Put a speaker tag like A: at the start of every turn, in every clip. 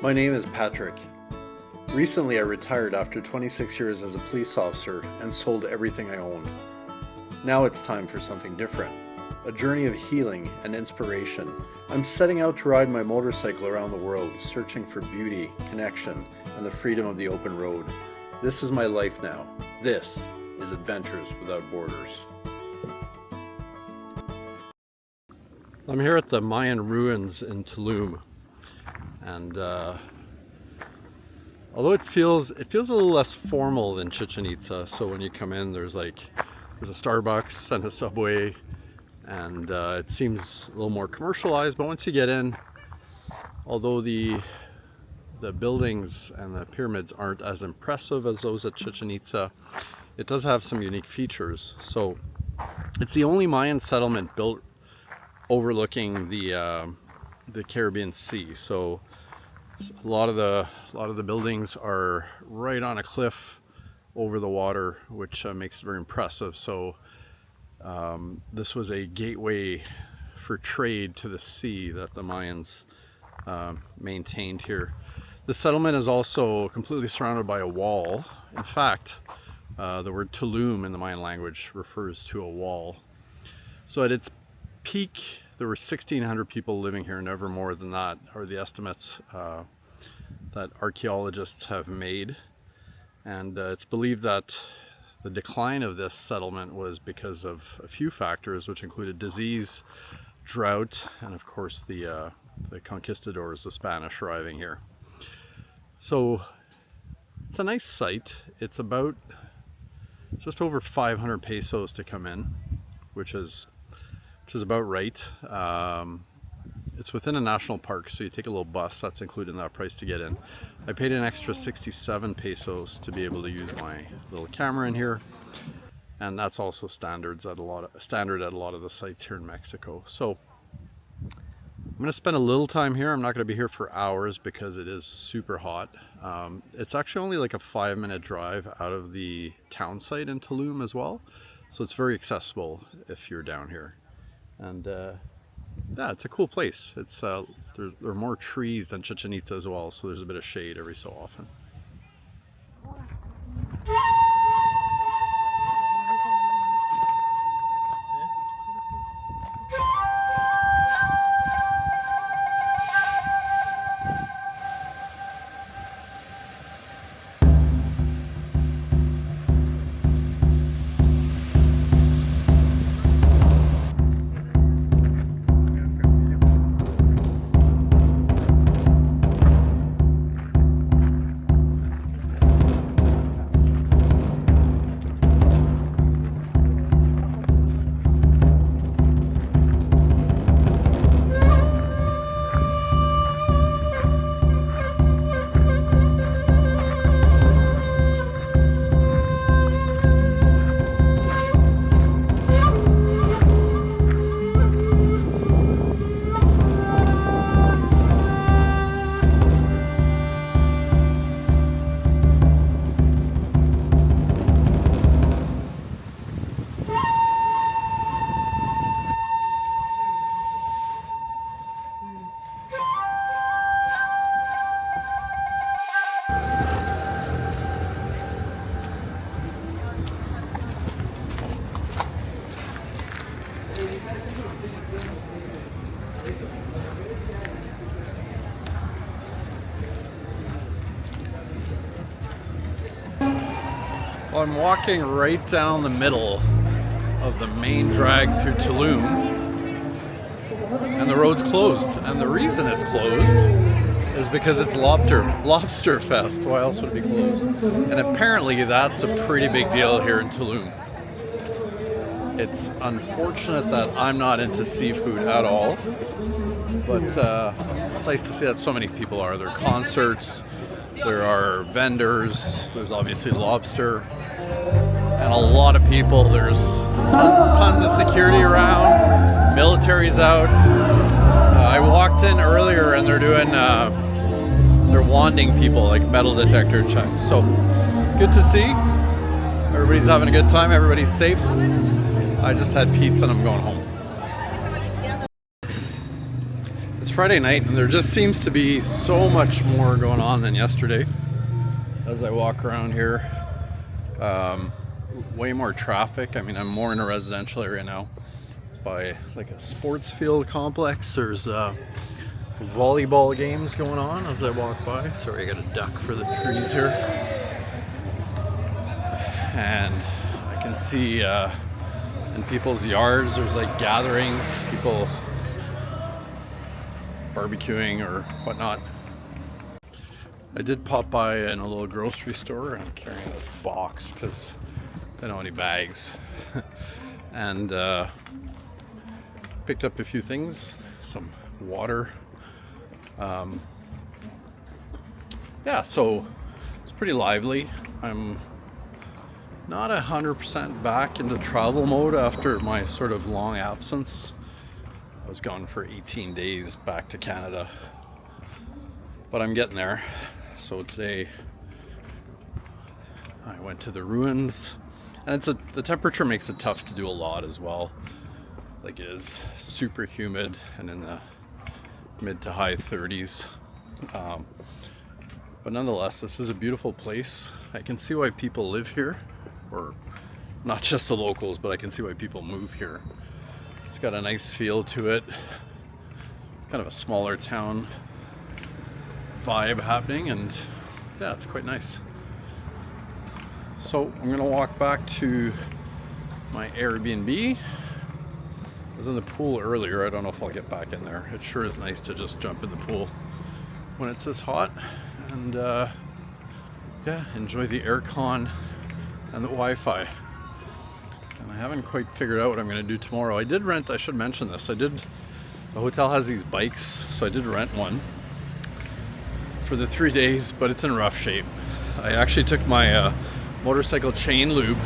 A: My name is Patrick. Recently I retired after 26 years as a police officer and sold everything I owned. Now it's time for something different. A journey of healing and inspiration. I'm setting out to ride my motorcycle around the world, searching for beauty, connection, and the freedom of the open road. This is my life now. This is Adventures Without Borders. I'm here at the Mayan ruins in Tulum, and although it feels a little less formal than Chichen Itza. So when you come in, there's a Starbucks and a Subway, and it seems a little more commercialized. But once you get in, although the buildings and the pyramids aren't as impressive as those at Chichen Itza, it does have some unique features. So it's the only Mayan settlement built overlooking the Caribbean Sea. So a lot of the buildings are right on a cliff over the water, which makes it very impressive. So this was a gateway for trade to the sea that the Mayans maintained here. The settlement is also completely surrounded by a wall. In fact, the word Tulum in the Mayan language refers to a wall. So at its peak, there were 1,600 people living here. Never more than that are the estimates that archaeologists have made. And it's believed that the decline of this settlement was because of a few factors, which included disease, drought, and of course the conquistadors, the Spanish, arriving here. So it's a nice site. It's just over 500 pesos to come in, which is about right. It's within a national park, so you take a little bus, that's included in that price to get in. I paid an extra 67 pesos to be able to use my little camera in here, and that's also standard at a lot of the sites here in Mexico. So I'm going to spend a little time here. I'm not going to be here for hours because it is super hot. It's actually only like a 5-minute drive out of the town site in Tulum as well, so it's very accessible if you're down here. And yeah, it's a cool place. It's there are more trees than Chichen Itza as well, so there's a bit of shade every so often. Well, I'm walking right down the middle of the main drag through Tulum, and the road's closed. And the reason it's closed is because it's Lobster Fest. Why else would it be closed? And apparently that's a pretty big deal here in Tulum. It's unfortunate that I'm not into seafood at all, but it's nice to see that so many people are. There are concerts, there are vendors, there's obviously lobster, and a lot of people. There's tons of security around, military's out. I walked in earlier and they're doing, they're wanding people, like metal detector checks. So good to see. Everybody's having a good time, everybody's safe. I just had pizza and I'm going home. It's Friday night and there just seems to be so much more going on than yesterday. As I walk around here, way more traffic. I mean, I'm more in a residential area now. By like a sports field complex. There's volleyball games going on as I walk by. Sorry, I got a duck for the trees here. And I can see in people's yards there's like gatherings, people barbecuing or whatnot. I did pop by in a little grocery store. I'm carrying this box because I don't have any bags. And picked up a few things, some water. Yeah, so it's pretty lively. I'm not 100% back into travel mode after my sort of long absence. I was gone for 18 days back to Canada, but I'm getting there. So today I went to the ruins, and the temperature makes it tough to do a lot as well. Like, it is super humid and in the mid to high 30s. But nonetheless, this is a beautiful place. I can see why people live here, or not just the locals, but I can see why people move here. It's got a nice feel to it. It's kind of a smaller town vibe happening, and yeah, it's quite nice. So I'm gonna walk back to my Airbnb. I was in the pool earlier. I don't know if I'll get back in there. It sure is nice to just jump in the pool when it's this hot, and yeah, enjoy the aircon and the Wi-Fi. And I haven't quite figured out what I'm going to do tomorrow. I should mention this. The hotel has these bikes, so I did rent one for the 3 days, but it's in rough shape. I actually took my motorcycle chain lube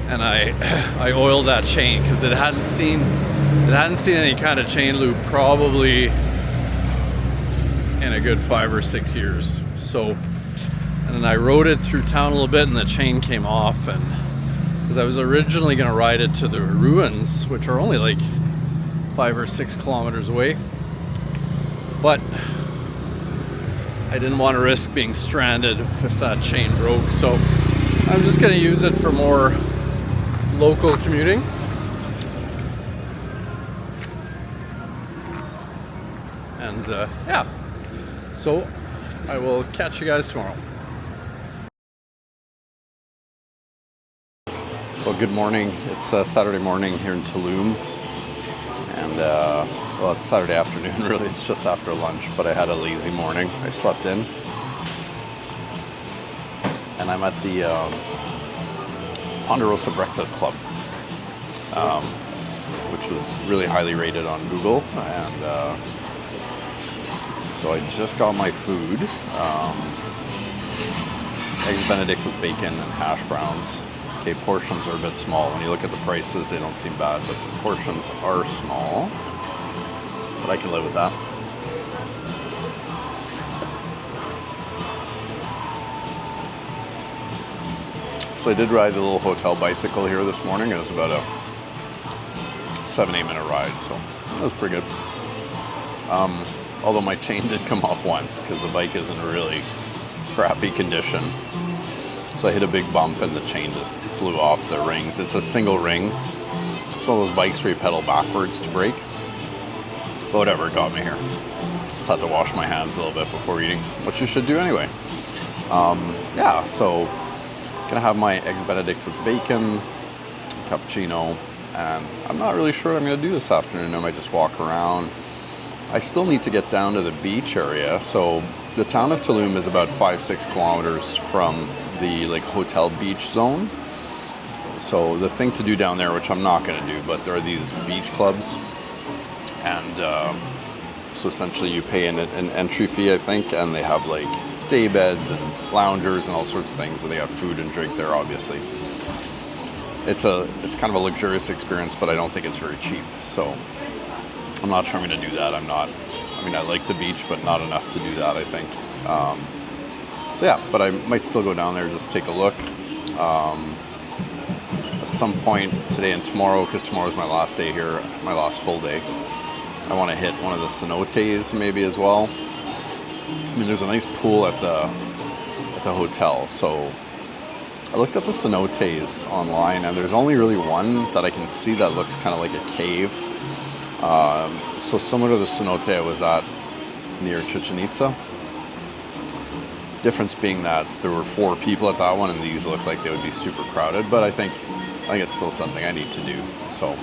A: and I oiled that chain because it hadn't seen any kind of chain lube probably in a good 5 or 6 years. So, and then I rode it through town a little bit and the chain came off, and because I was originally going to ride it to the ruins, which are only like 5 or 6 kilometers away, but I didn't want to risk being stranded if that chain broke, so I'm just going to use it for more local commuting. And yeah, so I will catch you guys tomorrow. Well, good morning. It's Saturday morning here in Tulum, and well, it's Saturday afternoon really. It's just after lunch, but I had a lazy morning. I slept in, and I'm at the Ponderosa Breakfast Club, which was really highly rated on Google, and so I just got my food, eggs Benedict with bacon and hash browns. Okay, portions are a bit small. When you look at the prices, they don't seem bad, but the portions are small, but I can live with that. So I did ride the little hotel bicycle here this morning. It was about a 7-8 minute ride, so that was pretty good. Although my chain did come off once because the bike is in a really crappy condition. So I hit a big bump and the chain just flew off the rings. It's a single ring. It's one of those bikes where you pedal backwards to brake. But whatever, it got me here. Just had to wash my hands a little bit before eating, which you should do anyway. Yeah, so gonna have my eggs Benedict with bacon, cappuccino, and I'm not really sure what I'm gonna do this afternoon. I might just walk around. I still need to get down to the beach area. So the town of Tulum is about 5-6 kilometers from the like hotel beach zone. So the thing to do down there, which I'm not going to do, but there are these beach clubs, and so essentially you pay an entry fee, I think, and they have like day beds and loungers and all sorts of things, and they have food and drink there. Obviously, it's kind of a luxurious experience, but I don't think it's very cheap. So I'm not sure I'm going to do that. I mean, I like the beach, but not enough to do that, I think. So yeah, but I might still go down there, just take a look. That's some point today and tomorrow, because tomorrow's my last day here, my last full day, I want to hit one of the cenotes maybe as well. I mean, there's a nice pool at the hotel, so I looked at the cenotes online, and there's only really one that I can see that looks kind of like a cave. So similar to the cenote I was at near Chichen Itza. Difference being that there were 4 people at that one, and these look like they would be super crowded, but I think it's still something I need to do. So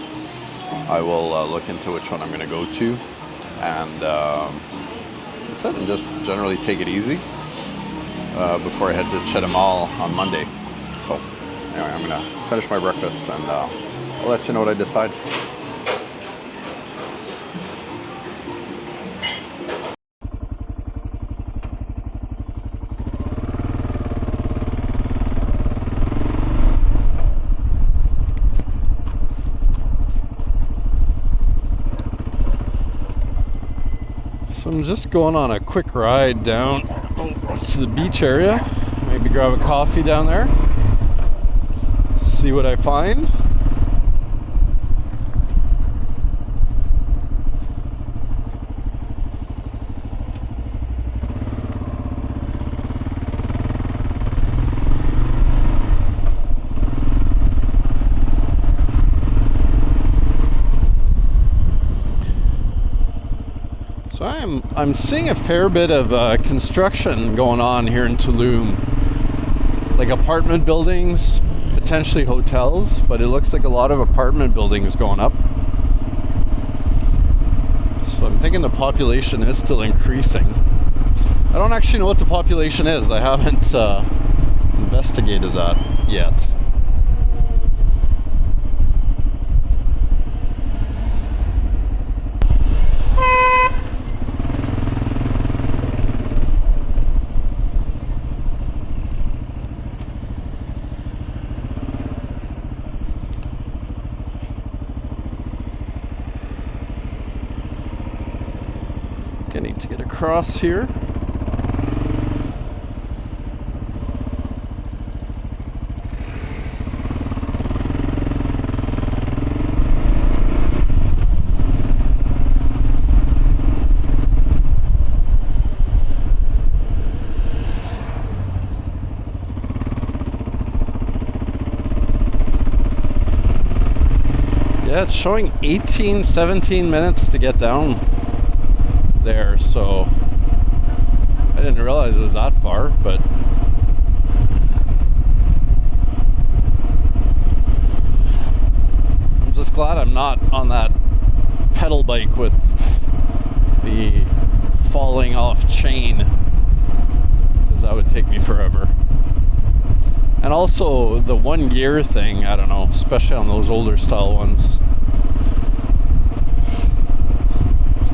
A: I will look into which one I'm going to go to, and that's it, and just generally take it easy before I head to Chetumal on Monday. So anyway, I'm going to finish my breakfast, and I'll let you know what I decide. So I'm just going on a quick ride down to the beach area. Maybe grab a coffee down there. See what I find. So I'm seeing a fair bit of construction going on here in Tulum, like apartment buildings, potentially hotels, but it looks like a lot of apartment buildings going up. So I'm thinking the population is still increasing. I don't actually know what the population is. I haven't investigated that yet. I need to get across here. Yeah, it's showing 17 minutes to get down there, so I didn't realize it was that far, but I'm just glad I'm not on that pedal bike with the falling off chain, because that would take me forever. And also the one gear thing, I don't know, especially on those older style ones,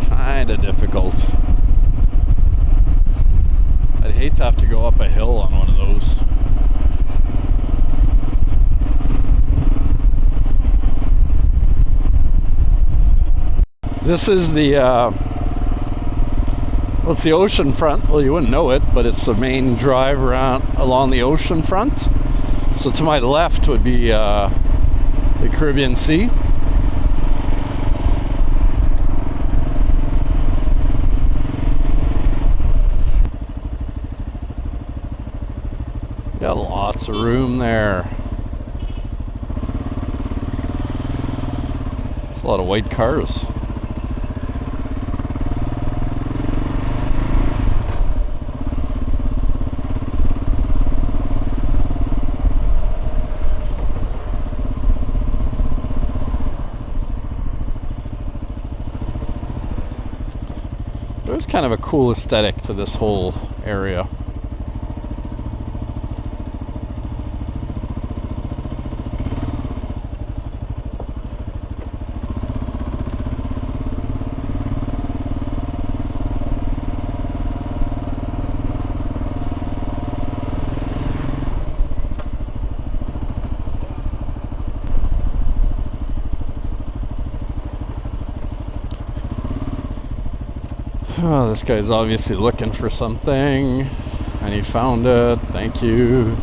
A: kind of difficult. I'd hate to have to go up a hill on one of those. This is the well, it's the ocean front. Well, you wouldn't know it, but it's the main drive around along the ocean front. So to my left would be the Caribbean Sea. Got lots of room there. There's a lot of white cars. There's kind of a cool aesthetic to this whole area. Oh, this guy's obviously looking for something, and he found it. Thank you.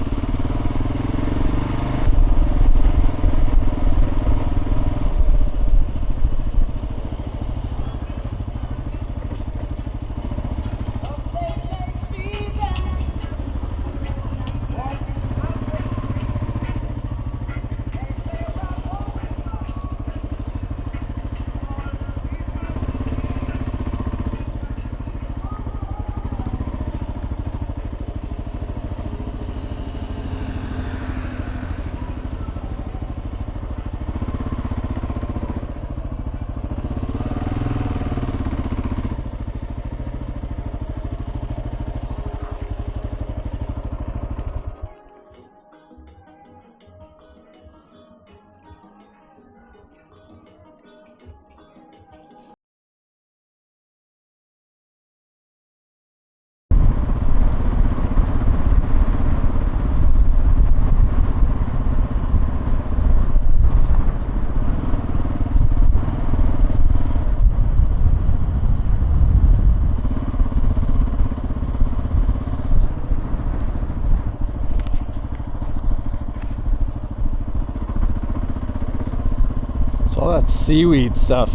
A: all that seaweed stuff.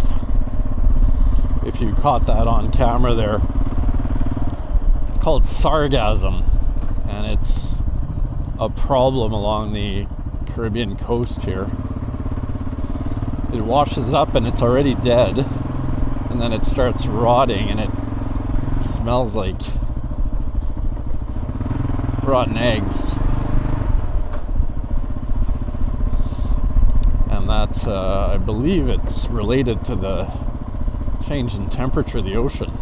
A: If you caught that on camera there, it's called sargassum, and it's a problem along the Caribbean coast here. It washes up and it's already dead, and then it starts rotting and it smells like rotten eggs. And that, I believe it's related to the change in temperature of the ocean.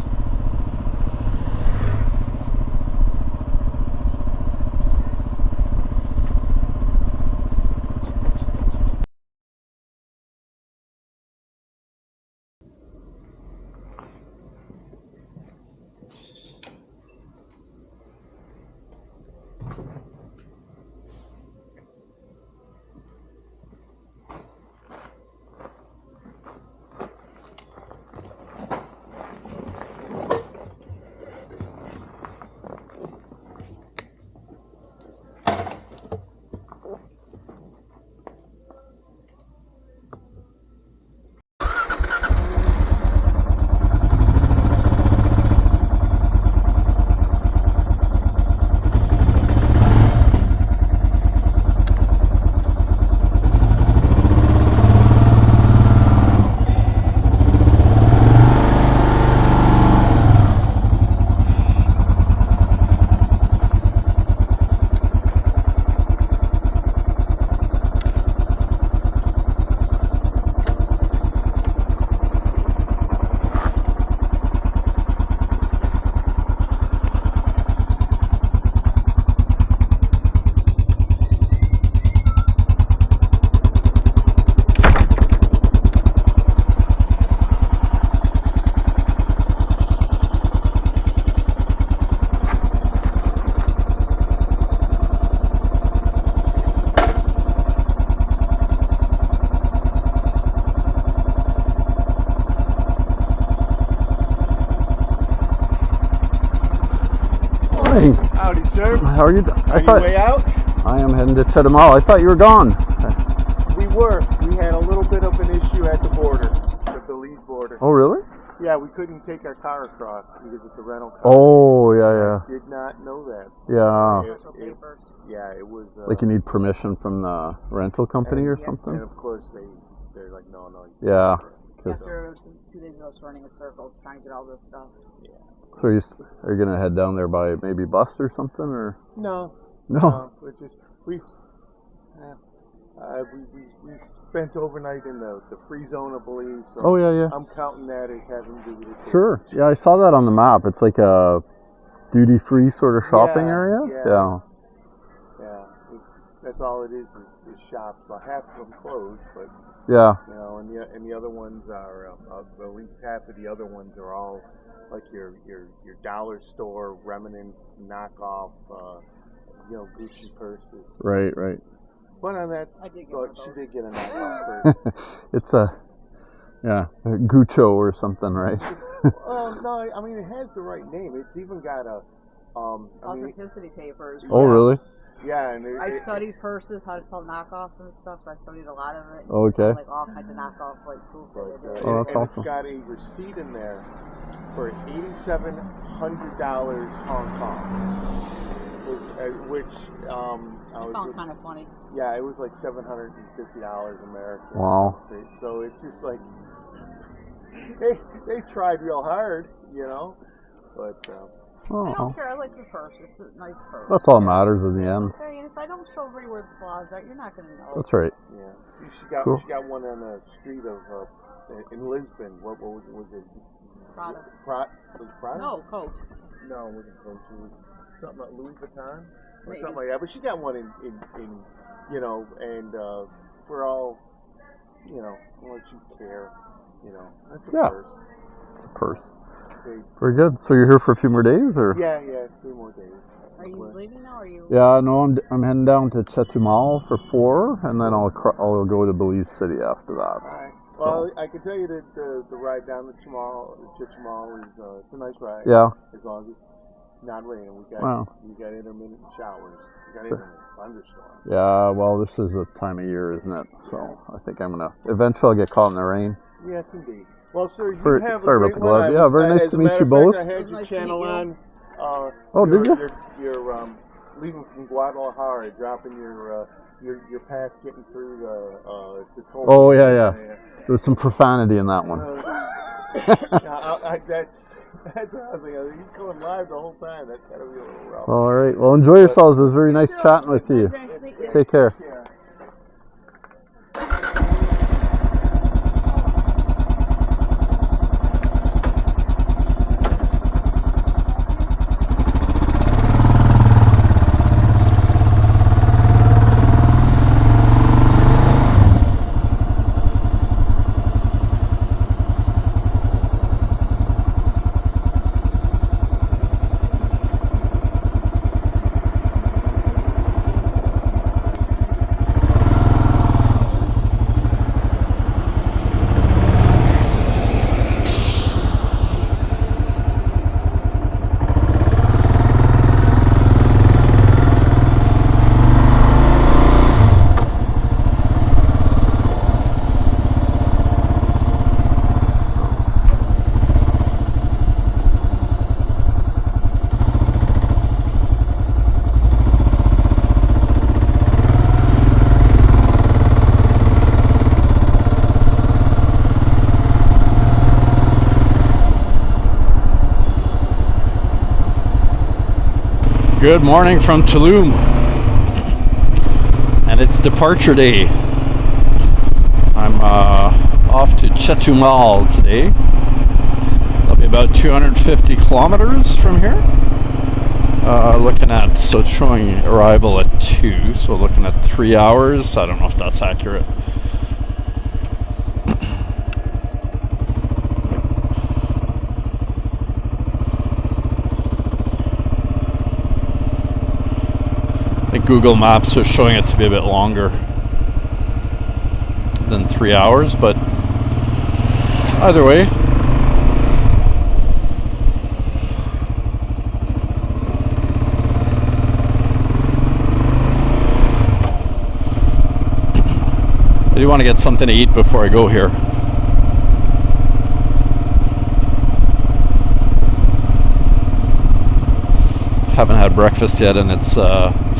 A: Hey.
B: Howdy, sir.
A: How are you?
B: Are you way out?
A: I am heading to Tulum. I thought you were gone.
B: We were. We had a little bit of an issue at the border, the Belize border.
A: Oh, really?
B: Yeah, we couldn't take our car across because it's a rental car.
A: Oh, yeah.
B: I did not know that.
A: Yeah.
B: Yeah, it was.
A: Like you need permission from the rental company or something?
B: And of course they're like, no.
A: Yeah.
C: After 2 days of us running in circles trying to get all this stuff.
B: Yeah.
A: So are you gonna head down there by maybe bus or something, or?
B: No. We're just we spent overnight in the free zone of Belize. So
A: oh yeah.
B: I'm counting that as having duty.
A: Sure. Yeah, I saw that on the map. It's like a duty-free sort of shopping area.
B: Yeah. That's all it is shops. About half of them closed, but
A: yeah.
B: You know, and the other ones are at least half of the other ones are all like your dollar store remnants, knockoff, Gucci purses.
A: Right.
B: But on that,
C: I did
B: she did get a knockoff purse.
A: It's a Guccio or something, right?
B: Well, no, I mean it has the right name. It's even got a
C: authenticity papers.
A: Oh, really?
B: Yeah, and
C: I studied purses, how to sell knockoffs and stuff. So I studied a lot of it.
A: Okay.
C: Like all kinds of knockoff, like proof.
A: Oh, that's awesome.
B: It's got a receipt in there for $8,700 Hong Kong, which
C: I found kind of funny.
B: Yeah, it was like $750 American.
A: Wow.
B: So it's just like they tried real hard, but.
C: I don't care. I like the purse. It's a nice purse.
A: That's all that matters in the end.
C: Okay, and if I don't show everybody where the flaws are, you're not going to know.
A: That's right.
B: Yeah. She got one on the street of in Lisbon. What was it?
C: Prada.
B: Was it Prada?
C: No, Coach.
B: No, it wasn't Coach. It was something like Louis Vuitton or
C: Maybe.
B: something like that. But she got one in and for all, unless you care, that's a purse.
A: It's a purse. Very good. So you're here for a few more days, or?
B: Yeah, 3 more days.
C: Are you leaving now, or are you?
A: Yeah, no, I'm heading down to Chetumal for 4, and then I'll go to Belize City after that.
B: All right.
A: So.
B: Well, I can tell you that the ride down to Chetumal is it's a nice ride.
A: Yeah.
B: As long as it's not raining. We got intermittent showers. got even a thunderstorm.
A: Yeah, well, this is the time of year, isn't it? So I think I'm gonna eventually get caught in the rain.
B: Yes, indeed. Well, sir, you
A: For-
B: have
A: sorry
B: a
A: about
B: great
A: the glove.
B: one.
A: Yeah, very nice
B: as
A: to
B: a
A: meet
B: matter
A: you
B: of
A: both.
B: fact, I had
C: It was
B: your
C: nice to
B: channel
C: meet you.
B: on.
A: Oh, did you?
B: You're leaving from Guadalajara, dropping your pass, getting through the toll.
A: Oh, yeah. There's some profanity in that one.
B: That's what I was thinking. He's going live the whole time. That's got to be a little rough.
A: All right. Well, enjoy yourselves. It was very nice chatting with you.
C: Nice to meet you.
A: Take care.
B: Yeah.
A: Good morning from Tulum, and it's departure day. I'm off to Chetumal today. That'll be about 250 kilometers from here. Looking at, so it's showing arrival at 2, so looking at 3 hours. I don't know if that's accurate. Google Maps are showing it to be a bit longer than 3 hours, but either way, I do want to get something to eat before I go here. Haven't had breakfast yet, and it's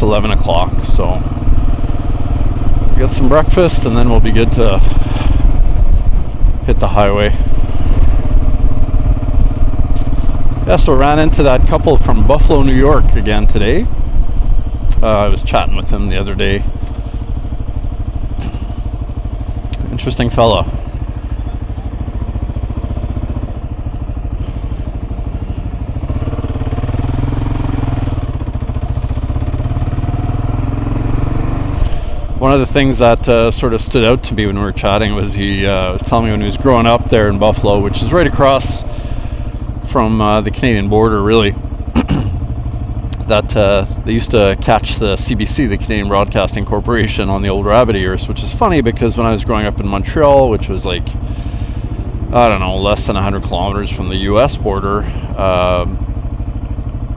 A: 11 o'clock, so we'll get some breakfast and then we'll be good to hit the highway. Yeah, so ran into that couple from Buffalo, New York again today. I was chatting with him the other day. Interesting fella. One of the things that sort of stood out to me when we were chatting was he was telling me when he was growing up there in Buffalo, which is right across from the Canadian border, really, that they used to catch the CBC, the Canadian Broadcasting Corporation, on the old rabbit ears, which is funny because when I was growing up in Montreal, which was like, I don't know, less than 100 kilometers from the US border,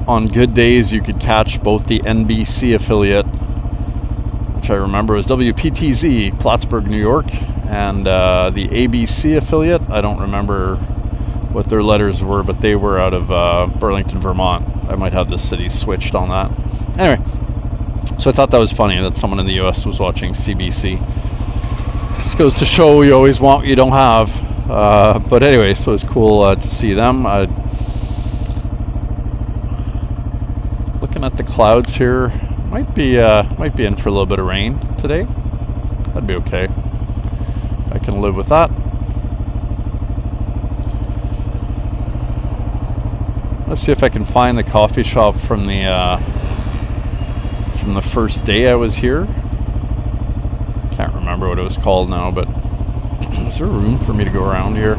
A: on good days you could catch both the NBC affiliate, which I remember was WPTZ, Plattsburgh, New York, and the ABC affiliate. I don't remember what their letters were, but they were out of Burlington, Vermont. I might have the city switched on that. Anyway, so I thought that was funny that someone in the US was watching CBC. Just goes to show you always want what you don't have. But anyway, so it's cool to see them. Looking at the clouds here, might be in for a little bit of rain today. That'd be okay. I can live with that. Let's see if I can find the coffee shop from the first day I was here. Can't remember what it was called now, but is there room for me to go around here?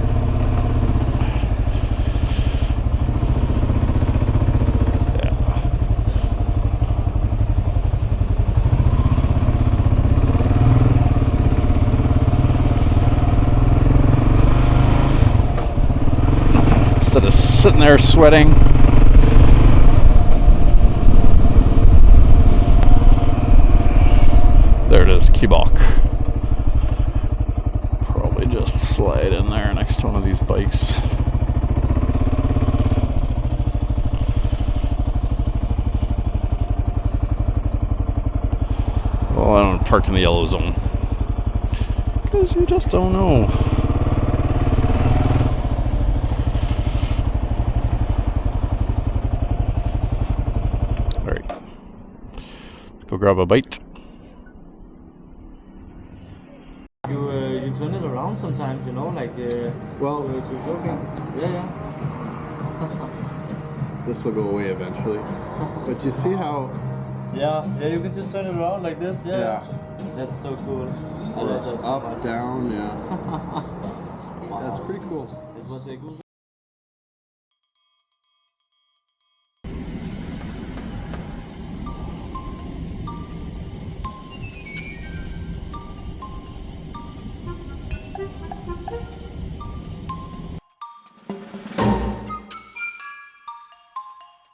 A: Instead of sitting there sweating. Kibok. Probably just slide in there next to one of these bikes. Well, I don't park in the yellow zone. Because you just don't know. Alright. Go grab a bite.
D: You turn it around sometimes, you know, like
A: Well,
D: to show things. Yeah.
A: this will go away eventually. But you see how...
D: Yeah, you can just turn it around like this. Yeah. That's so cool. I love that so
A: up,
D: much.
A: down, yeah.
D: Wow.
A: That's pretty cool.
D: It's what they do.